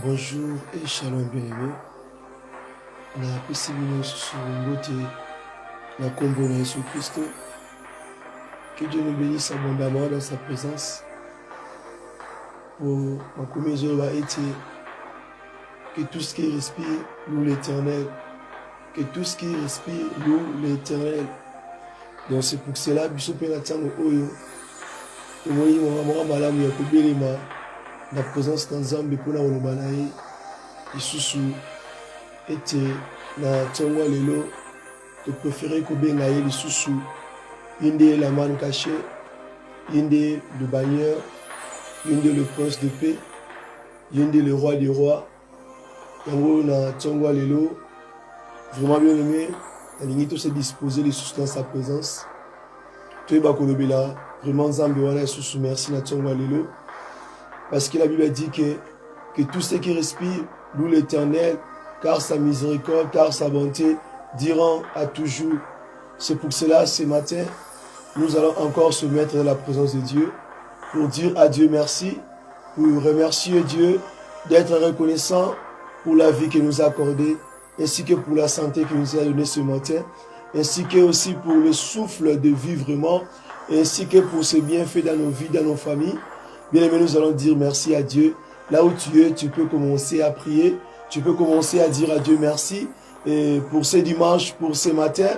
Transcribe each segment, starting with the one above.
Bonjour et shalom bien-aimé. Na possibilité sur beauté la combo de Jésus Christ. Que Dieu nous bénisse abondamment dans sa présence. Pour ma communion va être que tout ce qui respire loue l'Éternel. Que tout ce qui respire loue l'Éternel. Donc c'est pour cela que je suis oyo. Et moi, je suis la présence d'Anzambe pour la Olobanaï. Isusu était na Tchangwa Lelo. Je préférais que Bengaï l'Isusu. Inde la manne cachée. Inde le bagneur. Inde le prince de paix. Inde le roi des rois. Yango na Tchangwa Lelo. Vraiment bien aimé. L'unité s'est disposé l'Isusu dans sa présence. Tout est bakolobela. Vraiment Nzambe wana Isusu merci na Tchangwa Lelo. Parce que la Bible dit que tout ce qui respire loue l'Éternel, car sa miséricorde, car sa bonté diront à toujours. C'est pour cela, ce matin, nous allons encore se mettre dans la présence de Dieu pour dire à Dieu merci, pour remercier Dieu, d'être reconnaissant pour la vie qu'il nous a accordée, ainsi que pour la santé qu'il nous a donnée ce matin, ainsi que aussi pour le souffle de vie vraiment, ainsi que pour ses bienfaits dans nos vies, dans nos familles. Bien aimé, nous allons dire merci à Dieu. Là où tu es, tu peux commencer à prier. Tu peux commencer à dire à Dieu merci. Et pour ce dimanche, pour ce matin,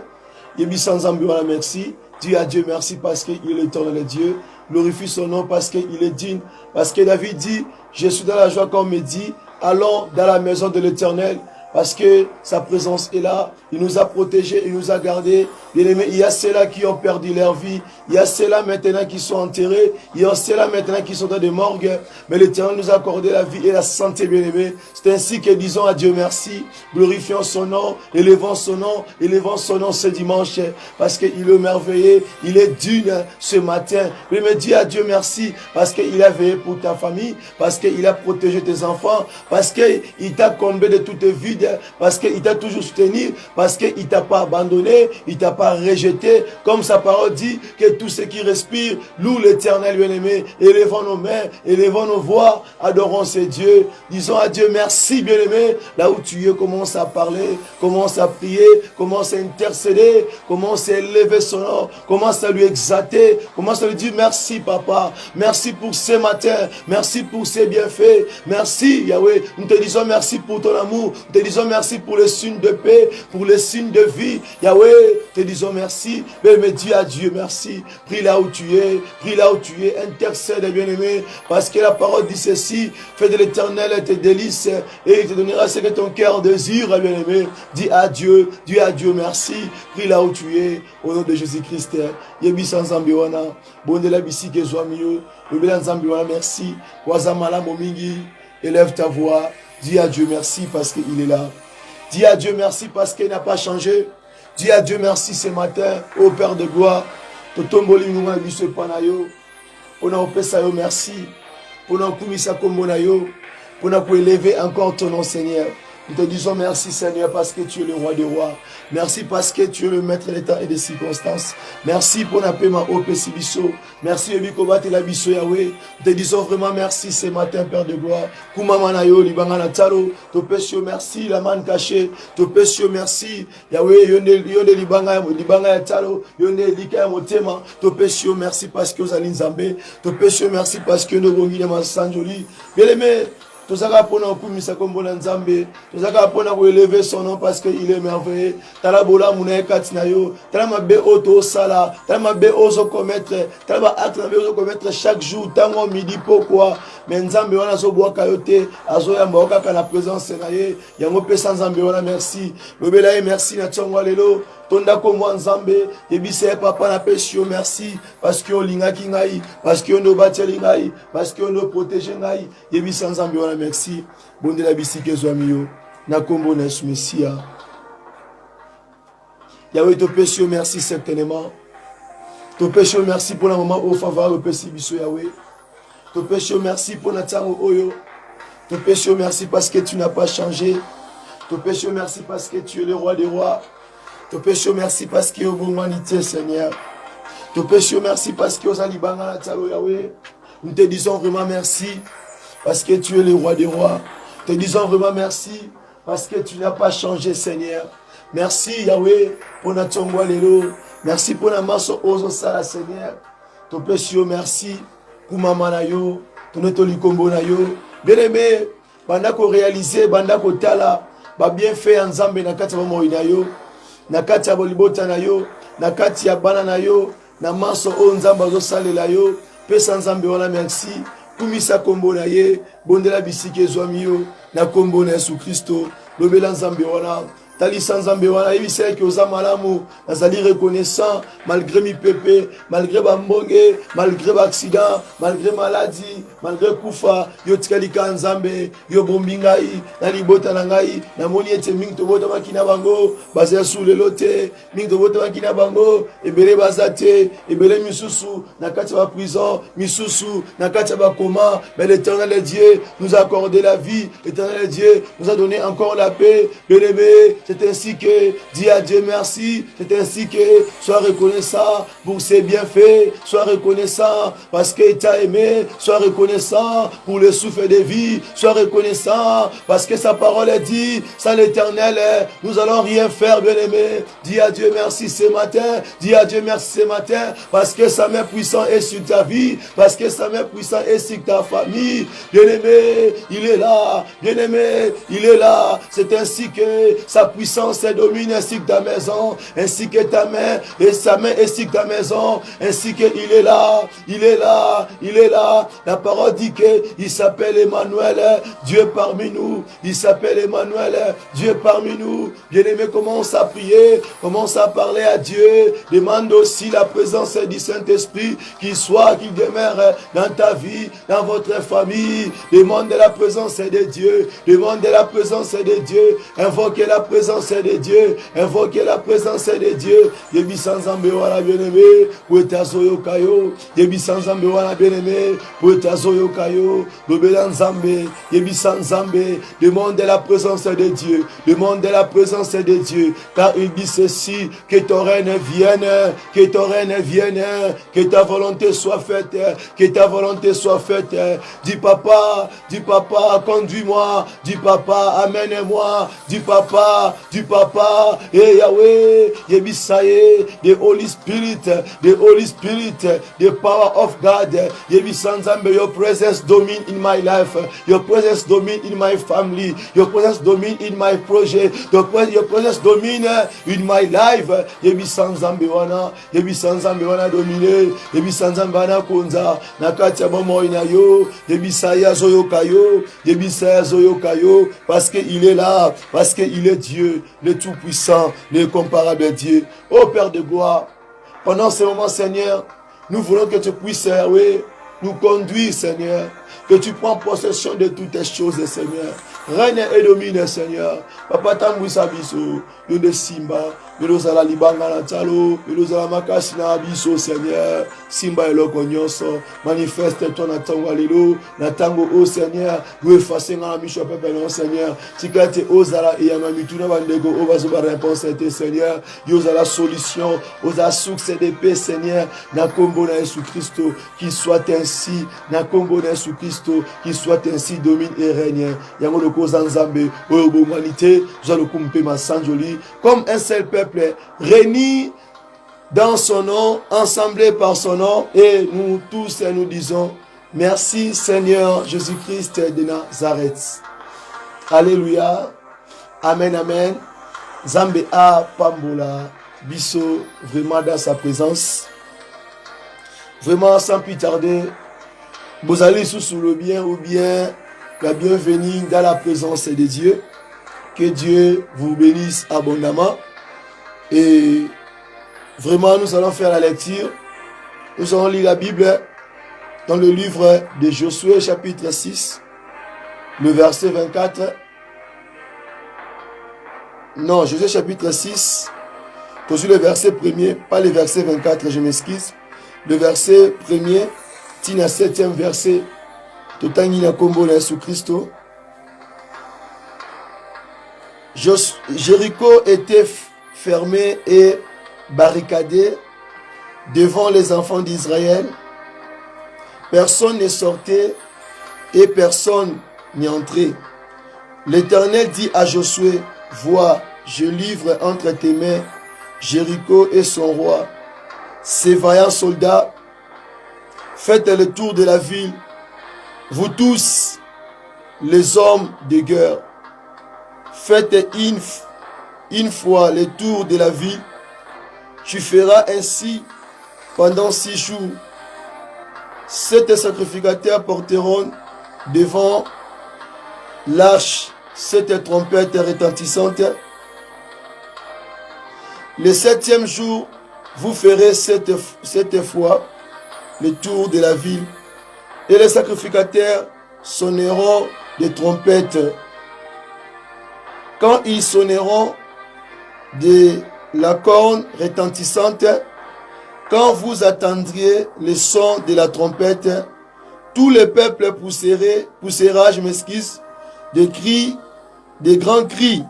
Yebi Sanzambiwana merci. Dis à Dieu merci parce qu'il est l'éternel Dieu. Glorifie son nom parce qu'il est digne. Parce que David dit, je suis dans la joie qu'on me dit, allons dans la maison de l'Éternel. Parce que sa présence est là. Il nous a protégés, il nous a gardés. Bien-aimés, il y a ceux-là qui ont perdu leur vie. Il y a ceux-là maintenant qui sont enterrés. Il y a ceux-là maintenant qui sont dans des morgues. Mais l'Éternel nous a accordé la vie et la santé, bien-aimés. C'est ainsi que disons à Dieu merci. Glorifions son nom, élevons son nom ce dimanche. Parce qu'il est merveilleux, il est digne ce matin. Mais dis à Dieu merci. Parce qu'il a veillé pour ta famille. Parce qu'il a protégé tes enfants. Parce qu'il t'a comblé de toutes tes vides. Parce qu'il t'a toujours soutenu, parce qu'il ne t'a pas abandonné, il ne t'a pas rejeté. Comme sa parole dit, que tous ceux qui respirent louent l'Éternel bien-aimé. Élevons nos mains, élevons nos voix, adorons ce Dieu. Disons à Dieu merci bien-aimé. Là où tu es, commence à parler, commence à prier, commence à intercéder, commence à élever son nom, commence à lui exalter, commence à lui dire merci papa, merci pour ce matin, merci pour ces bienfaits, merci Yahweh. Nous te disons merci pour ton amour, nous te disons merci pour les signes de paix, pour les signes de vie. Yahweh, te disons merci. Mais dis à Dieu merci. Prie là où tu es. Prie là où tu es. Intercède, bien-aimé. Parce que la parole dit ceci. Fais de l'Éternel tes délices et il te donnera ce que ton cœur désire, bien-aimé. Dis à Dieu merci. Prie là où tu es. Au nom de Jésus-Christ. Yebi sans ambiwana. Bonde la bisi ke zoamio. Yebi sans ambiwana. Merci. Wazamala momingi. Élève ta voix. Dis à Dieu merci parce qu'il est là. Dis à Dieu merci parce qu'il n'a pas changé. Dis à Dieu merci ce matin, ô Père de gloire. Totomboli nunga biso panayo. Pona opesa yo merci. Pona kumisa kombonayo. Pona pour élever encore ton nom Seigneur. Nous te disons merci Seigneur parce que tu es le roi des rois. Merci parce que tu es le maître des temps et des circonstances. Merci pour la paix ma OPC Bisso. Merci Ebikobat et la Bisso Yahweh. Nous te disons vraiment merci ce matin Père de gloire. Kumamanayo, Libangana Talo. Te pêchons merci, la manne cachée. Te pêchons merci. Yahweh, Yonde Libanga Talo. Yonde Lika Motema. Te pêchons merci parce que vous allez Nzambé. Te pêchons merci parce que nous avons gagné Sanjoli. Bien aimé. Tozaka pona okumisa kombo na Nzambe, tozaka pona ko élever son nom parce que il est merveilleux. Tala bola muna katina yo, tala mabe oto sala, tala mabe ozo commettre, tala ba acte mabe ozo commettre chaque jour tango midi pourquoi mais Nzambe wana zo boka yote, azo ya mboka kana présence na ye, yango pesa Nzambe wana merci. Lobela merci na tongo lelo. Tonda komwa Nzambe, yebise papa na pesio merci parce que on linga kingai, parce que on no bateli ngai, parce que on no protéger ngai, yebise Nzambe wana merci. Bonde la bisike zoamio, na kombo na Messia. Yahweh te pesio merci certainement. Te pesio merci pour la moment au faveur au pesi biso Yahweh. Te pesio merci pour la tango oyo. Te pesio merci parce que tu n'as pas changé. Te pesio merci parce que tu es le roi des rois. Te péché merci parce que vous humanité Seigneur. Te péché merci parce que vous allez Yahweh. Nous te disons vraiment merci parce que tu es le roi des rois. Te disons vraiment merci parce que tu n'as pas changé, Seigneur. Merci, Yahweh, pour notre tongo lelo. Merci pour la maso ozo sala, Seigneur. Ton précieux merci pour maman na yo, ton likombo na yo. Bien-aimé, banda ko réaliser, banda ko tala, ba bien fait en Nzambe na kati ya moi na yo, na kati ya bolibota na yo, na kati ya bana na yo, na maso o Nzambe ozo salela yo. Pesa Nzambe wana merci. Kumisa kombo na ye, bondela bisike ezwami yo, na kombo na Yesu Kristo, lobela Nzambe wana. Talisa Nzambe wana, yebisa ki oza malamu, nazali reconnaissant, malgré mi pepe, malgré bambonge, malgré accident, malgré maladie, malgré kufa, yo tikalika Nzambe, yo bombi ngai, na libota na ngai, na moni ete mingi tobota makina bango, bazaya sous le lote, mingi tobota makina bango, ebele bazate, ebele misusu, na kati ba prison, misusu, na kati ba coma, mais l'Éternel Dieu nous a accordé la vie, l'Éternel Dieu nous a donné encore la paix, bien-aimé. C'est ainsi que dis à Dieu merci. C'est ainsi que sois reconnaissant pour ses bienfaits. Sois reconnaissant parce qu'il t'a aimé. Sois reconnaissant pour le souffle de vie. Sois reconnaissant parce que sa parole est dit. Sans l'Éternel, nous allons rien faire, bien-aimé. Dis à Dieu merci ce matin. Dis à Dieu merci ce matin parce que sa main puissante est sur ta vie. Parce que sa main puissante est sur ta famille. Bien-aimé, il est là. Bien-aimé, il est là. C'est ainsi que sa puissance domine ainsi que ta maison, ainsi que ta main, et sa main ainsi que ta maison, ainsi qu'il est là, il est là, il est là. La parole dit qu'il s'appelle Emmanuel, Dieu parmi nous. Il s'appelle Emmanuel, Dieu parmi nous. Bien-aimé, commence à prier, commence à parler à Dieu. Demande aussi la présence du Saint-Esprit qui demeure dans ta vie, dans votre famille. Demande la présence de Dieu, demande la présence de Dieu. Invoquez la présence de Dieu, invoquez la présence de Dieu. Yebi sans wana bien-aimé, pour etazoyo kayo. Yebi sans wana bien-aimé, pour etazoyo kayo. Lobela Nzambe, yebi sans Nzambe. Demande la présence de Dieu, demande la présence de Dieu, car il dit ceci, que ton règne vienne, que ton règne vienne, que ta volonté soit faite, que ta volonté soit faite. Dis papa, conduis-moi, dis papa, amène-moi, dis papa, du papa, et Yahweh, Yebisaye, the Holy Spirit, the power of God, Yebisanzambe, your presence domine in my life, your presence domine in my family, your presence domine in my project, your presence domine in my life, Yebisanzambe wana domine, Yebisanzambe wana konza, nakatia momo inayo, Yebisaya zoyo kayo, parce qu'il est là, parce qu'il est Dieu, le Tout-Puissant, le comparable Dieu. Ô Père de gloire, pendant ce moment, Seigneur, nous voulons que tu puisses, oui, nous conduire, Seigneur, que tu prends possession de toutes les choses, Seigneur. Règne et domine, Seigneur. Papa Tambouissa Biso, nous de Simba, nous allons libanga na talo, nous allons makasi na biso, Seigneur. Simba eloko nyonso, manifeste-toi na tango alelo, na tango o Seigneur, nous effacer na micho pepe non Seigneur. Tikate ozala et yamamituna bandego o bazoba réponse était Seigneur. Yozala solution, oza succès de paix Seigneur. Na kombo na Yesu Christo, qu'il soit ainsi, na kombo na Yesu Christo, qu'il soit ainsi domine et règne. Yango le cause Nzambe, o humanité, nous le kumpe ma sanjoli, comme un seul peuple réuni dans son nom, ensemblés par son nom, et nous tous nous disons merci Seigneur Jésus-Christ de Nazareth. Alléluia. Amen, amen. Zambe a Pambola, Bisso, vraiment dans sa présence. Vraiment sans plus tarder, vous allez sous le bien ou bien la bienvenue dans la présence de Dieu. Que Dieu vous bénisse abondamment. Et vraiment, nous allons faire la lecture. Nous allons lire la Bible dans le livre de Josué, chapitre 6, le verset 24. Non, Josué, chapitre 6, toujours le verset 1er, pas le verset 24, je m'excuse. Le verset 1er, tina 7e verset, Totangi na kombo na Yesu Christo. Jéricho était fermé et barricadé devant les enfants d'Israël. Personne ne sortait et personne n'y entrait. L'Éternel dit à Josué, vois, je livre entre tes mains Jéricho et son roi, ses vaillants soldats. Faites le tour de la ville, vous tous, les hommes de guerre. Faites une fois le tour de la ville. Tu feras ainsi pendant 6 jours. 7 sacrificateurs porteront devant l'arche 7 trompettes retentissantes. Le 7e jour, vous ferez 7 fois le tour de la ville et les sacrificateurs sonneront des trompettes. Quand ils sonneront de la corne retentissante, quand vous attendriez le son de la trompette, tout le peuple poussera, des cris, des grands cris.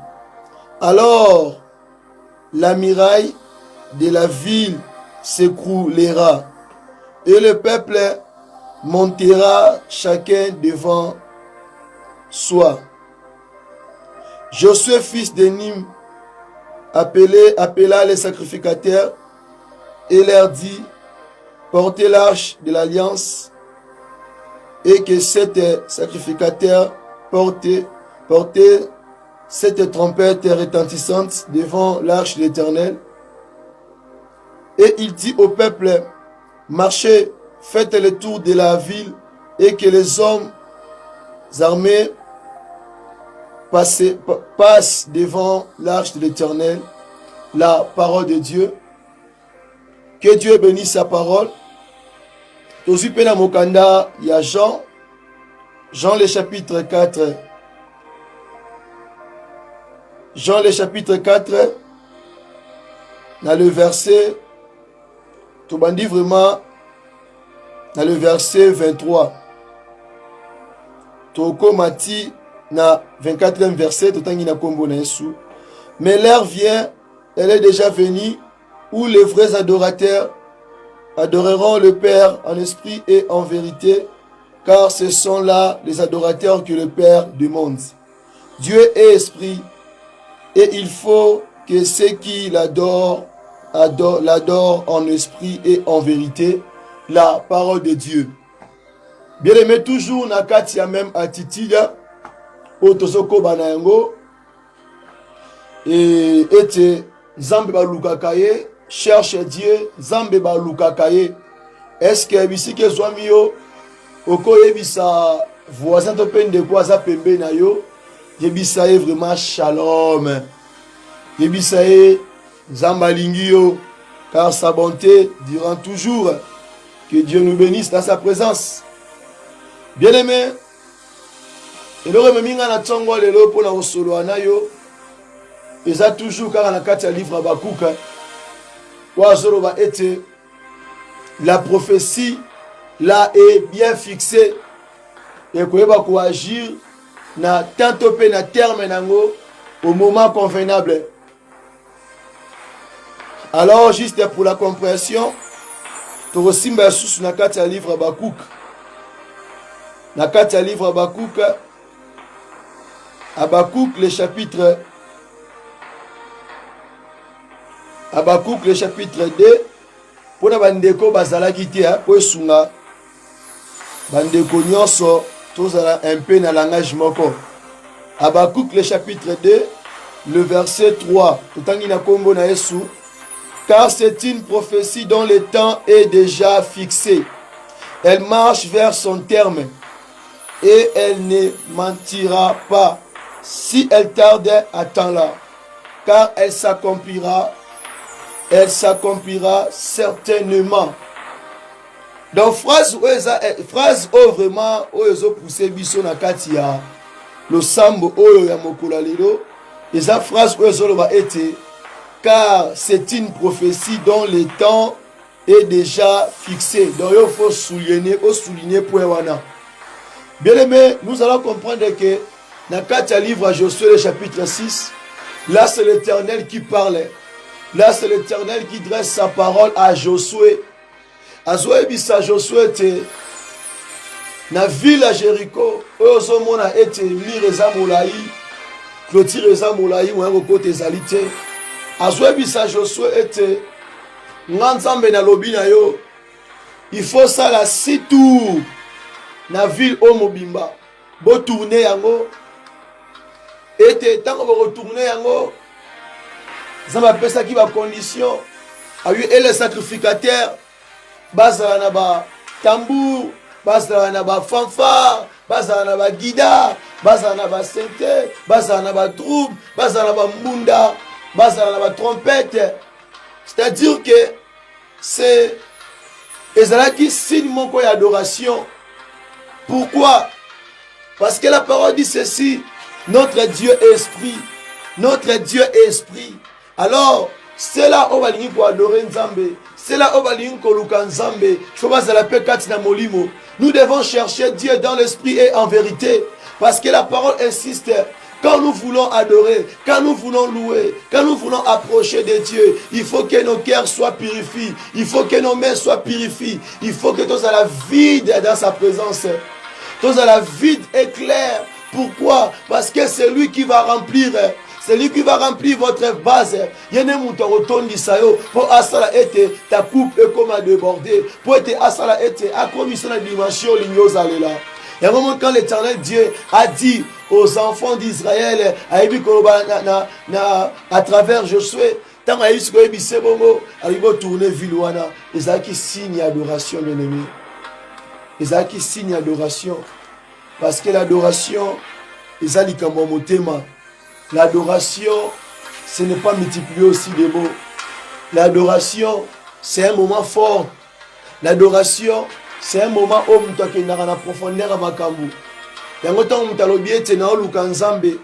Alors, la muraille de la ville s'écroulera et le peuple montera chacun devant soi. Josué, fils de Nim, appela les sacrificateurs et leur dit, portez l'arche de l'alliance et que 7 sacrificateurs portez 7 trompettes retentissantes devant l'arche de l'Éternel. Et il dit au peuple, marchez, faites le tour de la ville et que les hommes armés passent devant l'arche de l'Éternel, la parole de Dieu. Que Dieu bénisse sa parole. Tozu pena mokanda ya Jean le chapitre 4. Jean le chapitre 4, dans le verset, tout bandi vraiment, dans le verset 23. Toko mati na 24e verset, tout na kombo na Yesu. Mais l'heure vient, elle est déjà venue, où les vrais adorateurs adoreront le Père en esprit et en vérité, car ce sont là les adorateurs que le Père demande. Dieu est esprit, et il faut que ceux qui l'adorent en esprit et en vérité, la parole de Dieu. Bien aimé, toujours na kati ya même attitude, otosoko banayango, et ete Zambe balukakaye, cherche Dieu, Zambe balukakaye. Est-ce que bisike zwami yo, oko yebisa voisin to pende kwa za pembe na yo, yebisa ye vraiment shalom. Yebisa ye Zamba lingi yo, car sa bonté durant toujours. Que Dieu nous bénisse dans sa présence. Bien aimé, et le rememinga na tongo lelo pona osolo anayo. Et ça toujours car na kati ya livre Habakkuk wazoloba ete la prophétie là est bien fixée et koyeba ko agir na tanto pe na terme nango au moment convenable. Alors juste pour la compréhension, to rosimba sous na kati ya livre Habakkuk. Na kati ya livre Habakkuk, Habakkuk le chapitre Habakkuk le chapitre 2, pour na bandeko bazalaki te po esunga bandeko nyonso tozala un peu na langage moko. Habakkuk le chapitre 2, le verset 3, totangi na kombo na Yesu, car c'est une prophétie dont le temps est déjà fixé. Elle marche vers son terme et elle ne mentira pas. Si elle tarde, attends-la, car elle s'accomplira certainement. Donc phrase o vraiment oyo pousser biso na kati ya lo sambo oyo ya mokola lelo, eza phrase oyo zoloba ete car c'est une prophétie dont le temps est déjà fixé. Donc il faut souligner point wana. Bien aimé, nous allons comprendre que dans le livre à Josué le chapitre 6, là c'est l'Éternel qui parle. Là c'est l'Éternel qui dresse sa parole à Josué. Azoebisa Josué te na ville à Jéricho, ozomona ete mireza molai clôture eza molayi moya kokota ezali te azwebisa Josué ete nga Nzambe na lobi na yo il faut sala 6 tours na ville o mobimba botourne yango ete ntango bokotourne yango Nzambe apesaki bacondition ayu ele sacrificateur bazala na batambour bazala na bafanfare bazala na bagida bazala na basente bazala na batroupe bazala na bambunda bazala na batrompette. C'est-à-dire que c'est ezalaki signe moko d'adoration. Pourquoi? Parce que la parole dit ceci: notre Dieu est esprit, notre Dieu est esprit. Alors c'est là où balingi ko adorer Nzambe, c'est là où balingi ko luka Nzambe. Faut pas la paix katina molimo. Nous devons chercher Dieu dans l'esprit et en vérité, parce que la parole insiste. Quand nous voulons adorer, quand nous voulons louer, quand nous voulons approcher de Dieu, il faut que nos cœurs soient purifiés, il faut que nos mains soient purifiées, il faut que tous à la vide dans sa présence, tous à la vide est clair. Pourquoi? Parce que c'est lui qui va remplir. C'est lui qui va remplir votre base. Il y a un mouton retourne d'Isaïo pour asala ete ta coupe est comme à déborder. Pour être asala ete à commission de dimension l'ignos là. Il y a un moment quand l'Éternel Dieu a dit aux enfants d'Israël à travers Josué, tant à Israël c'est bon, il va tourner Vilwana. Ils qui signe adoration, bien aimé. Ils qui signe adoration. Parce que l'adoration, ils ont motema. L'adoration, ce n'est pas multiplier aussi des mots. L'adoration, c'est un moment fort. L'adoration, c'est un moment où tu as une profondeur à Makambu. Il y a un temps où tu as l'objet de Lukanzambe.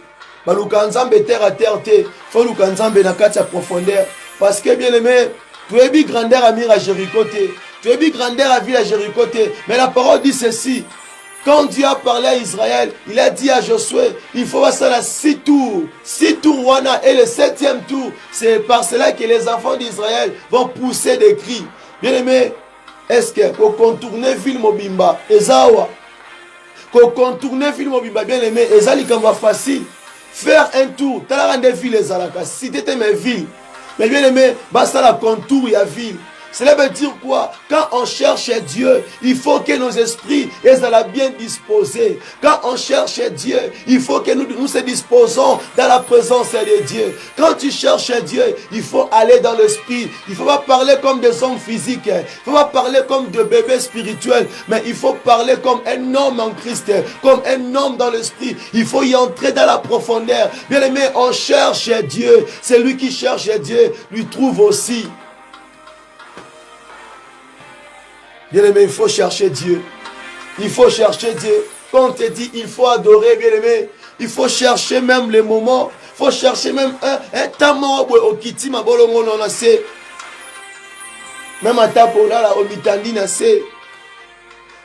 Lukanzambe terre à terre, il faut Lukanzambe dans la profondeur. Parce que bien aimé, tu es bien grandeur à Mire à Jéricho. Tu es bien grandeur à ville à Jéricho. Mais la parole dit ceci. Quand Dieu a parlé à Israël, il a dit à Josué, il faut passer à 6 tours. 6 tours, wana, et le 7e tour, c'est par cela que les enfants d'Israël vont pousser des cris. Bien aimé, est-ce que pour contourner ville mobimba, Ezawa, pour contourner ville mobimba, bien aimé, Ezali comme facile, faire un tour, t'as la rende ville Ezalaka, si t'étais mes villes, mais bien aimé, basta la contour, il y a ville. Cela veut dire quoi? Quand on cherche Dieu, il faut que nos esprits soient bien disposés. Quand on cherche Dieu, il faut que nous se disposons dans la présence de Dieu. Quand tu cherches Dieu, il faut aller dans l'esprit. Il ne faut pas parler comme des hommes physiques. Il ne faut pas parler comme de bébés spirituels. Mais il faut parler comme un homme en Christ. Comme un homme dans l'esprit. Il faut y entrer dans la profondeur. Bien aimé, on cherche Dieu. Celui qui cherche Dieu lui trouve aussi. Bien aimé, il faut chercher Dieu. Il faut chercher Dieu. Quand on te dit, il faut adorer, bien aimé, il faut chercher même les moments. Il faut chercher même un temps au kiti ma bolongo non assez. Même à tapola la au mitandi na se.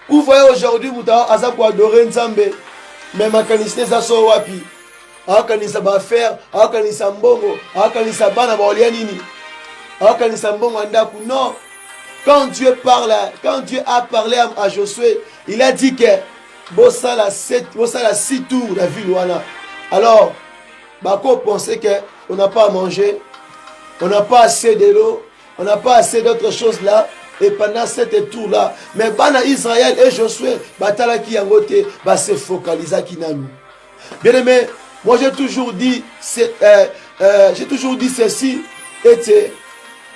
Vous voyez aujourd'hui, Mouta Aza pour adorer Nzambe. Mais ma kaniste za so wapi. Akanisa ba faire, akanisa mbongo, akanisa bana ba olianini. Akanisa mbongo andaku non. Quand Dieu a parlé à Josué, il a dit que Bossala 6 tours la ville Wana. Alors, Bako pensait qu'on n'a pas à manger, on n'a pas assez de l'eau, on n'a pas assez d'autres choses là. Et pendant cette tour là, mais Bana Israël et Josué, Batala qui yangote, se focalisa qui n'a nous. Bien aimé, moi j'ai toujours dit ceci, et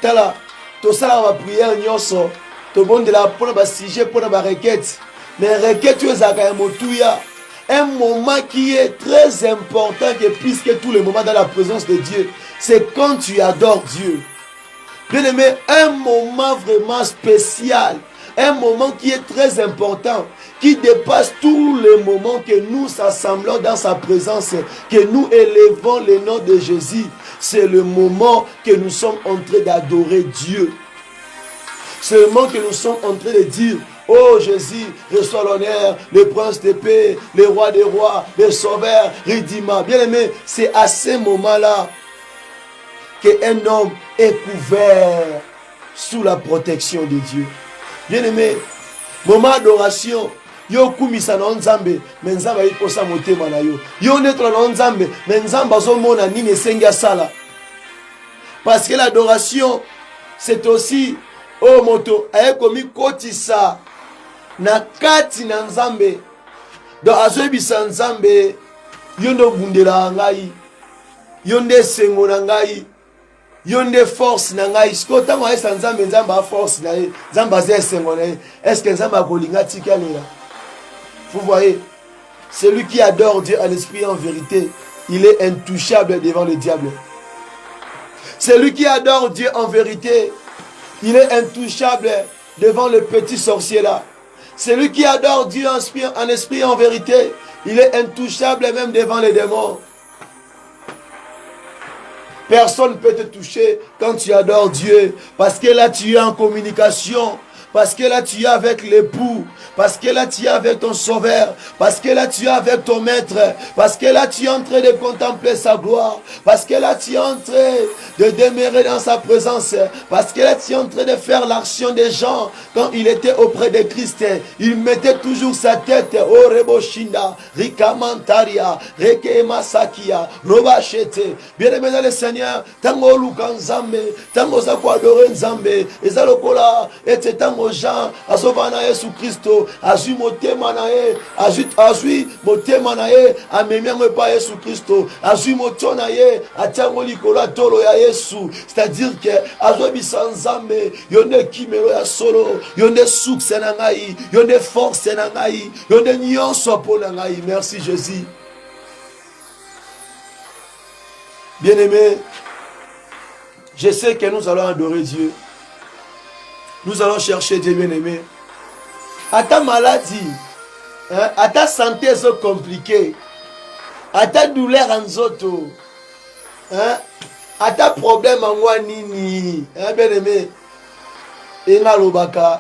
tala. Tout ça va prière nyonso to bon de la pour ba sujet pour ba requête mais requête tu es un moment qui est très important que plus que tous les moments dans la présence de Dieu, c'est quand tu adores Dieu. Bien aimé, un moment vraiment spécial, un moment qui est très important, qui dépasse tous les moments que nous assemblons dans sa présence, que nous élevons le nom de Jésus. C'est le moment que nous sommes en train d'adorer Dieu. C'est le moment que nous sommes en train de dire, oh Jésus, reçois l'honneur, le prince de paix, le roi des rois, le sauveur, Ridima. Bien aimé, c'est à ce moment-là qu'un homme est couvert sous la protection de Dieu. Bien aimé, moment d'adoration, yo kumisa na nzambe mais nzambe ayiposa motema na yo yo neto na nzambe mais nzambe azomona nini esengi asala parce que l'adoration c'est aussi oh moto ayekomi kotisa na kati na nzambe donc azoyebisa nzambe yo nde obundela ngai yo nde sengo na ngai yo nde force na ngai siko ntango ayesa nzambe nzambe aforce na ye nzambe aza esengo na ye est-ce que nzambe akolinga tika lela vous voyez celui qui adore Dieu en esprit et en vérité il est intouchable devant le diable celui qui adore Dieu en vérité il est intouchable devant le petit sorcier là celui qui adore Dieu en esprit et en vérité il est intouchable même devant les démons. Personne ne peut te toucher quand tu adores Dieu. Parce que là, tu es en communication. Parce que là, tu es avec l'époux. Parce que là, tu es avec ton sauveur. Parce que là, tu es avec ton maître. Parce que là, tu es en train de contempler sa gloire. Parce que là, tu es en train de demeurer dans sa présence. Parce que là, tu es en train de faire l'action des gens. Quand il était auprès de Christ, il mettait toujours sa tête au Reboshinda, Rikamantaria, Rekema Sakia, Robachete. Bien-aimé dans le Seigneur, tango lukanzambe, tango zakwa adore nzambe, ezalokola, et tango Jean, azobana Yesu Christo, azui motema na ye, azui motema na ye, amemiango pa Yesu Christo, azui motona ye, atango likola tolo ya Yesu, c'est-à-dire que azobisa nzambe, yonde kimelo ya solo, yonde succès na ngai, yonde force na ngai, yonde nyonso po na ngai. Merci Jésus. Bien-aimé, je sais que nous allons adorer Dieu. Nous allons chercher Dieu, bien-aimé. À ta maladie, hein, à ta santé compliquée, à ta douleur en zoto, hein, à ta problème en wanini, hein, bien-aimé, et na lobaka,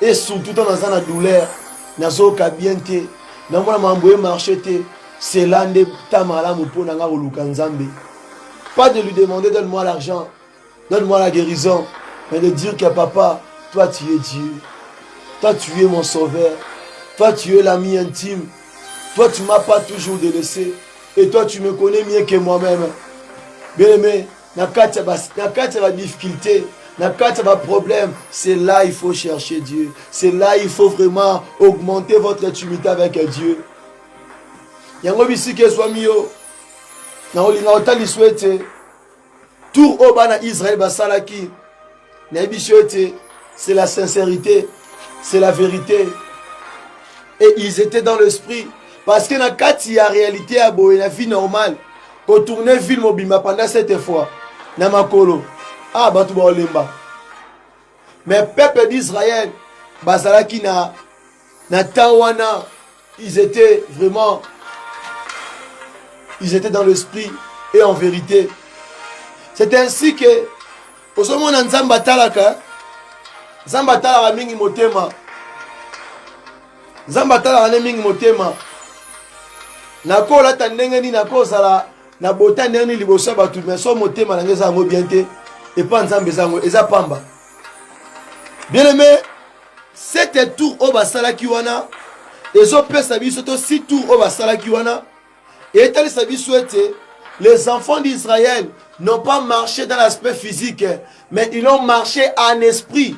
et surtout dans la douleur, nazo kabiente, na mwana mamboye marchete, c'est l'ande ta malamu pour nanga olukanzambe. Pas de lui demander donne-moi l'argent, donne-moi la guérison, mais de dire que papa, toi tu es Dieu, toi tu es mon sauveur, toi tu es l'ami intime, toi tu ne m'as pas toujours délaissé, et toi tu me connais mieux que moi-même. Bien aimé, dans la difficulté, dans le problème, c'est là il faut chercher Dieu, c'est là il faut vraiment augmenter votre intimité avec Dieu. Yango bisike swamio, na olinga otali souhaite, tout au bas na Israël basalaki, na bishote. C'est la sincérité, c'est la vérité. Et ils étaient dans l'esprit. Parce que dans il y a réalité à Boé, la vie normale. Quand tourner film mobile pendant cette fois, Namakolo, ah, Batouba Olemba. Mais le peuple d'Israël, Bazalaki na Tawana, ils étaient vraiment, ils étaient dans l'esprit et en vérité. C'est ainsi que, au moment où Nzamba Talaka, Zamba tala mingi motema. Zamba tala mingi motema. Nako la tandenge ni nako sala na bota ndeni liboso batu mais so motema na ngeza ngo biente et pas nzambe zango eza pamba. Bien aimé, c'était tour au basala kiwana ezo pesa biso to si tour au basala kiwana et tali sabi souhaité les enfants d'Israël n'ont pas marché dans l'aspect physique mais ils ont marché en esprit.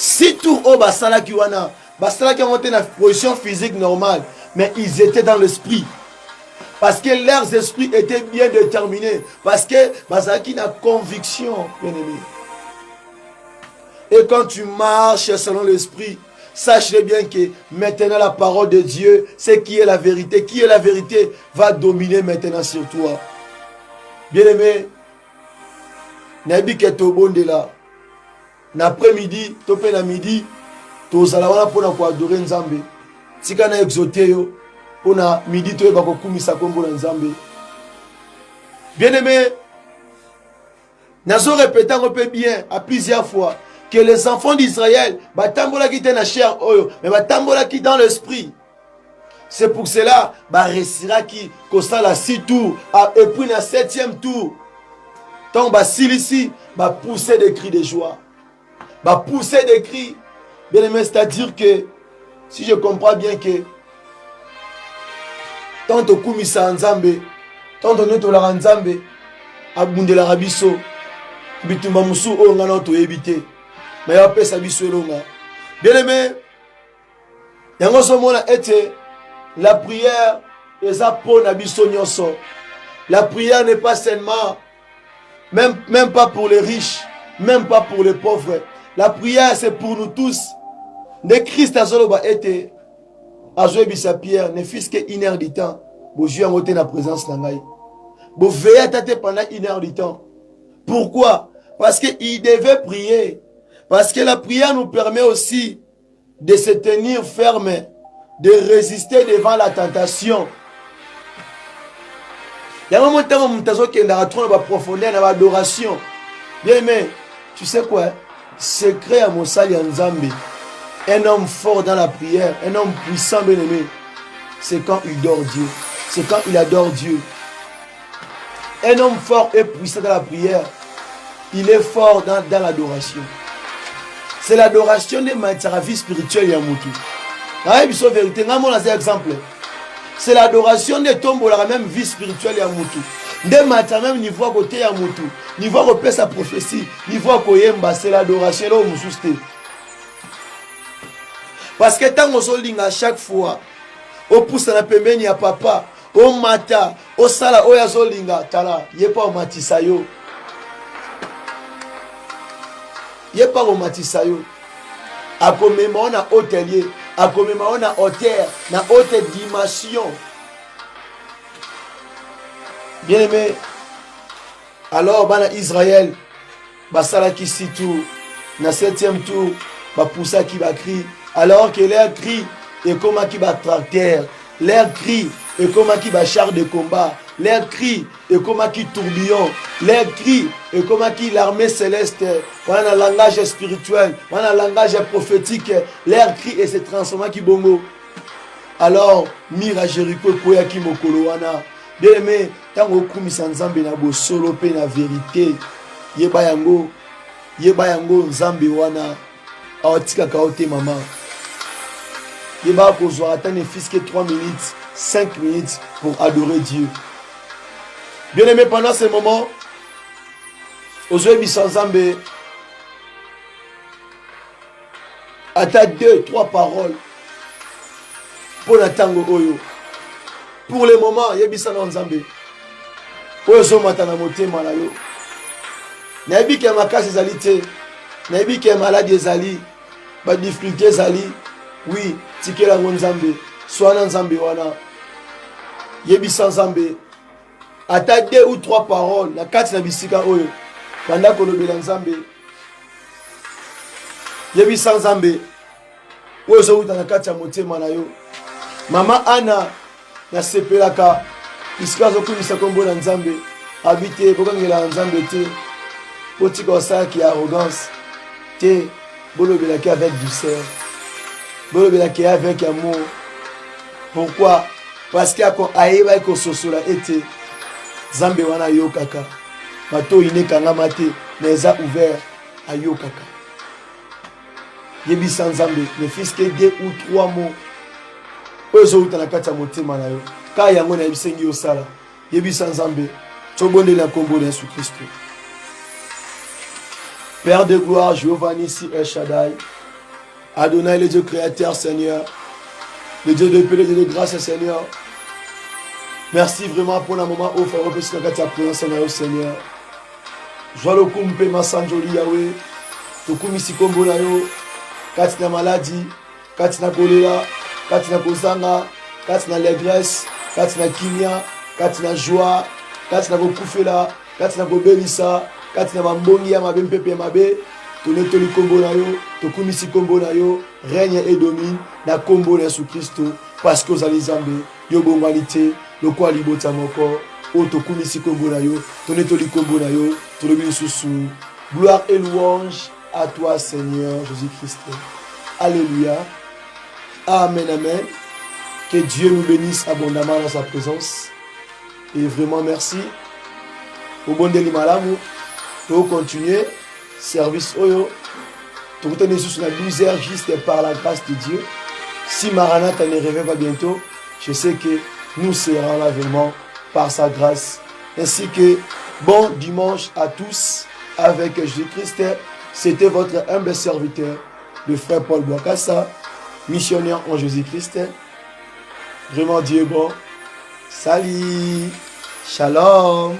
Si tout au basala kiwana, basala qui ont été dans position physique normale, mais ils étaient dans l'esprit. Parce que leurs esprits étaient bien déterminés. Parce que basala qui a conviction, bien aimé. Et quand tu marches selon l'esprit, sache bien que maintenant la parole de Dieu, c'est qui est la vérité va dominer maintenant sur toi. Bien aimé, Nabi Ketobonde là. L'après-midi, topé na midi, tozalawana pona ko adorer Nzambe. Tika na exauté yo, pona midi to ba ko kumisa kombo na Nzambe. Bien-aimé, nazo répéter un peu bien à plusieurs fois que les enfants d'Israël batambola ki te na chair oyo, mais batambola ki dans l'esprit. C'est pour cela ba resira ki kosala 6 tours et puis na 7e tour. Tant ba silisi ba pousser des cris de joie. Bah pousser des cris, bien aimé, c'est-à-dire que Si je comprends bien que tant que kumisa nzambe, tant que nous tolaka nzambe, abundelaka biso, bitumba musu o ngana to ebité. Mais ya pesa biso elonga. Bien aimé, yango somona ete la prière eza po na biso nyonso. La prière n'est pas seulement même pas pour les riches, même pas pour les pauvres. La prière c'est pour nous tous. De Christ azoloba ete azoebisa Pierre ne fils que 1 heure du temps. Bo jouer en la présence nangai. Bo veiller à tâter pendant 1 heure du temps. Pourquoi? Parce qu'il devait prier. Parce que la prière nous permet aussi de se tenir ferme, de résister devant la tentation. Il y a un moment où on a trop de profondeur, dans l'adoration. Bien aimé, tu sais quoi? Secret à Moussali Nzambi. Un homme fort dans la prière, un homme puissant, bien aimé, c'est quand il dort Dieu. C'est quand il adore Dieu. Un homme fort et puissant dans la prière, il est fort dans l'adoration. C'est l'adoration de la vie spirituelle Yamoutou. Vérité, exemple. C'est l'adoration de tombeau, la même vie spirituelle Yamoutou. De matin même niveau à côté Yamoutou. Niveau à repérer sa prophétie. Niveau à koyemba, c'est l'adoration là où nous. Parce que tant qu'on se à chaque fois, on pousse la pembeni à papa, on mata, on sala, on yazolinga, tala, yé pas au matisayo. Yé pas au matisayo. A commémorer na hôtelier, a commémorer na hauteur, na haute dimension. Bien aimé, alors bana Israël, basala qui sitou, na 7e tour, ba poussa qui va crier. Alors que leur cri est comme qui va tracteur, leur cri est comme qui va char de combat, leur cri est comme qui tourbillon, leur cri est comme qui l'armée céleste, voilà un langage spirituel, voilà un langage prophétique, leur cri est se transformant qui bongo. Alors, Mira Jericho koya ki mokolo wana. Bien aimé, tant que kumisa nzambe na bo solo pe na vérité, yeba yango nzambe wana. Aotika kaote maman. Il va attendre fils que 3 minutes, 5 minutes pour adorer Dieu. Bien aimé, pendant ce moment, Ozoé Bissanzambe atta 2, 3 paroles pour l'attendre Oyo. Pour le moment, il y a Bissanzambe. Ozo matana motema na yo. Nabi ke makasi zalite. Nabi ke malade zali. Ba difficulté zali. Oui, tikela nzambe, soana nzambe wana. Yebisa nzambe. Ata 2 ou 3 paroles na kati na bisika oyo. Panda kolobela nzambe. Yebisa nzambe. Ozo uta na kati ya motema na yo. Mama Ana na sepelaka bisika zo kumisa kombo na nzambe. Habite kokangela nzambe te. Botika osala ki arrogance. Te bolobela ki avec douceur. Bolobelaki avec amour. Pourquoi? Parce qu'il y a aïba ko sosola ete Zambe wana yo kaka. Mato ine kanga mate mais a ouvert à yo kaka. Yebi sans Zambe, ne fils que 2 ou 3 mots. Ozo utana kata motema na yo. Ka yango na bisengi yo sala. Yebi sans Zambe. Tobonde la kombo de Jésus Christ. Père de gloire, Jéhovah Nissi El Shaddai. Adonai, le Dieu créateur, Seigneur. Le Dieu de paix, le Dieu de grâce, Seigneur. Merci vraiment pour le moment où il faut que ta présence, Seigneur. Joie le kumpe, ma sanjoli, Yahweh. Tukumi sikombo na yo. Katina maladie, katina choléra, katina kozanga, katina l'allégresse, katina kimia, katina joie, katina kokufela, katina kobelisa, katina mambongi ya mabe mpepe mabe. Tonetoli kombo na yo, tokumisi kombo na yo, règne et domine na kombo na Jésus Christ parce que ozali Nzambe, yo bongalité, lokwa libota moko, o tokumisi kombo na yo, tonetoli kombo na yo, tolobi lisusu. Gloire et louange à toi Seigneur Jésus-Christ. Alléluia. Amen, amen. Que Dieu nous bénisse abondamment dans sa présence. Et vraiment merci. Au bon délai malamu, pour continuer. Service Oyo, tout le temps sur la 12 heures juste par la grâce de Dieu. Si Maranatha ne revient pas bientôt, je sais que nous serons là vraiment par sa grâce. Ainsi que bon dimanche à tous avec Jésus-Christ. C'était votre humble serviteur, le frère Paul Bouakassa, missionnaire en Jésus-Christ. Vraiment Dieu bon. Salut. Shalom.